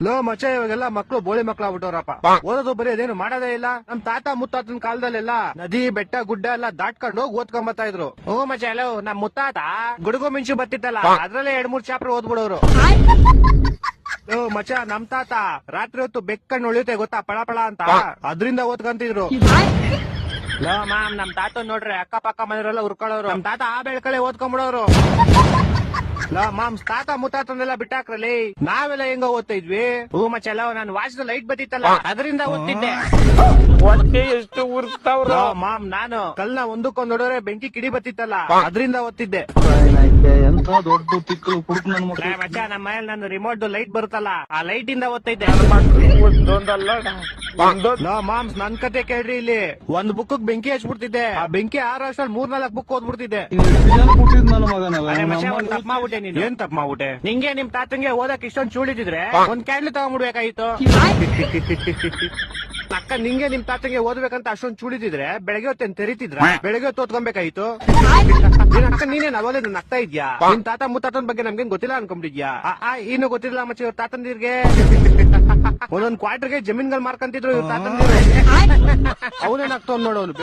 Low ಮಚ್ಚ ಇವಾಗೆಲ್ಲ ಮಕ್ಳು ಬೋಳಿ ಮಕ್ಳು ಆಗ್ಬಿಟ್ಟವ್ರಪ್ಪ. ಓದೋದು ಬರೀ ಅದೇನು ಮಾಡೋದೇ ಇಲ್ಲ. ನಮ್ ತಾತ ಮುತ್ತಾತನ ಕಾಲದಲ್ಲೆಲ್ಲ ನದಿ ಬೆಟ್ಟ ಗುಡ್ಡ ಎಲ್ಲ ದಾಟ್ಕೊಂಡು ಹೋಗಿ ಓದ್ಕೊಂಡ್ ಬರ್ತಾ ಇದ್ರು. ಓ ಮಚ್ಚ ಎಲ್ಲೋ ನಮ್ ಮುತ್ತಾತ ಗುಡುಗು ಮಿಂಚು ಬರ್ತಿತ್ತಲ್ಲ ಅದ್ರಲ್ಲೇ 2-3 ಚಾಪ್ಟರ್ ಓದ್ಬಿಡೋರು. ಓ ಮಚ್ಚ ನಮ್ ತಾತ ರಾತ್ರಿ ಹೊತ್ತು ಬೆಕ್ಕಣ್ಣು ಉಳಿಯುತ್ತೆ ಗೊತ್ತಾ ಪಳ ಪಳ ಅಂತ ಅದ್ರಿಂದ ಓದ್ಕಂತಿದ್ರು. ಲೋ ಮಾಮ್ ನಮ್ ತಾತ ನೋಡ್ರಿ ಅಕ್ಕ ಪಕ್ಕ ಮನೆಯವರೆಲ್ಲ ಉರ್ಕೊಳ್ಳೋರು. ನಮ್ ತಾತ ಆ ಬೆಳ್ಕಳೆ ಓದ್ಕೊಂಡ್ಬಿಡೋರು. ಲೋ ಮಾಮ್ಸ್ ತಾತ ಮುತ್ತಾತನೆಲ್ಲ ಬಿಟ್ಟಾಕ್ರಲ್ಲಿ ನಾವೆಲ್ಲ ಹೆಂಗ ಓದ್ತಾ ಇದ್ವಿ. ಹೂ ಮಚ್ಚಲ್ಲ ನಾನು ವಾಚ್ದ ಲೈಟ್ ಬತ್ತಿತ್ತಲ್ಲ ಅದರಿಂದ ಓದ್ತಿದ್ದೆ. ಎಷ್ಟು ಉರ್ತಾವ್ರ ಮಾಮ್ ನಾನು ಕಲ್ನ ಒಂದಕ್ಕೊಂದ್ ನೋಡೋರೆ ಬೆಂಕಿ ಕಿಡಿ ಬತ್ತಿತ್ತಲ್ಲ ಅದರಿಂದ ಓದ್ತಿದ್ದೆ. ಎಂತ ದೊಡ್ಡ ತಿಕ್ಕಲು ಕುಡುಕ್ ನನ್ ಮಕ್ಳು ಮಚ್ಚ ನಮ್ಮ ಮನೇಲಿ ನಾನು ರಿಮೋಟ್ ಲೈಟ್ ಬರುತ್ತಲ್ಲ ಆ ಲೈಟ್ ಇಂದ ಓದ್ತಿದ್ದೆ. ಒಂದೊಂದಲ್ಲ ಲೋ ಮಾಮ್ಸ್ ನನ್ ಕತೆ ಕೇಳ್ರಿ ಇಲ್ಲಿ ಒಂದ್ ಬುಕ್ ಬೆಂಕಿ ಹಚ್ಬಿಡ್ತಿದ್ದೆ. ಆ ಬೆಂಕಿ 6 ವರ್ಷದಲ್ಲಿ 3-4 ಬುಕ್ ಓದ್ಬಿಡ್ತಿದ್ದೆ. ಕೊಟ್ಟಿದ್ ನನ್ನ ಮಗನಲ್ಲ ತಪ್ಪ ಮಾಡ್ಬಿಟ್ಟೆ ನೀನು. ಏನ್ ತಪ್ಪ ಮಾಡ್ಬಿಟ್ಟೆ? ನಿಂಗೆ ನಿಮ್ ತಾತಂಗೆ ಓದಕ್ ಇಷ್ಟೊಂದ್ ಚೂಳಿದಿದ್ರೆ ಒಂದ್ ಕ್ಯಾಂಡ್ಲ್ ತಗೊಂಡ್ಬಿಡ್ಬೇಕಾಗಿತ್ತು. ಅಕ್ಕ ನಿಂಗೆ ನಿಮ್ ತಾತಂಗೆ ಓದ್ಬೇಕಂತ ಅಷ್ಟೊಂದ್ ಚೂಳಿದಿದ್ರೆ ಬೆಳಗ್ಗೆ ಹೊತ್ತೇನ್ ತೆರಿತಿದ್ರ? ಬೆಳಗ್ಗೆ ಹೊತ್ತು ಓದ್ಕೊಬೇಕಾಗಿತ್ತು. ಅಕ್ಕ ನೀನೇನ್ ಅವಲೇ ನಗ್ತಾ ಇದ್ಯಾ? ನಿಮ್ ತಾತ ಮುತ್ತಾತನ ಬಗ್ಗೆ ನಮ್ಗೇನ್ ಗೊತ್ತಿಲ್ಲ ಅನ್ಕೊಂಡಿದ್ಯಾ? ಇನ್ನು ಗೊತ್ತಿಲ್ಲ ಮಚ್ಚ ಇವ್ರ ತಾತಂದಿರ್ಗೆ ಒಂದೊಂದ್ ಕ್ವಾರ್ಟರ್ಗೆ ಜಮೀನ್ಗಳು ಮಾರ್ಕಂತಿದ್ರು ಇವ್ರ ತಾತಂದಿರು. ಅವನೇನಾಗ್ತಾವ್ ನೋಡೋನು.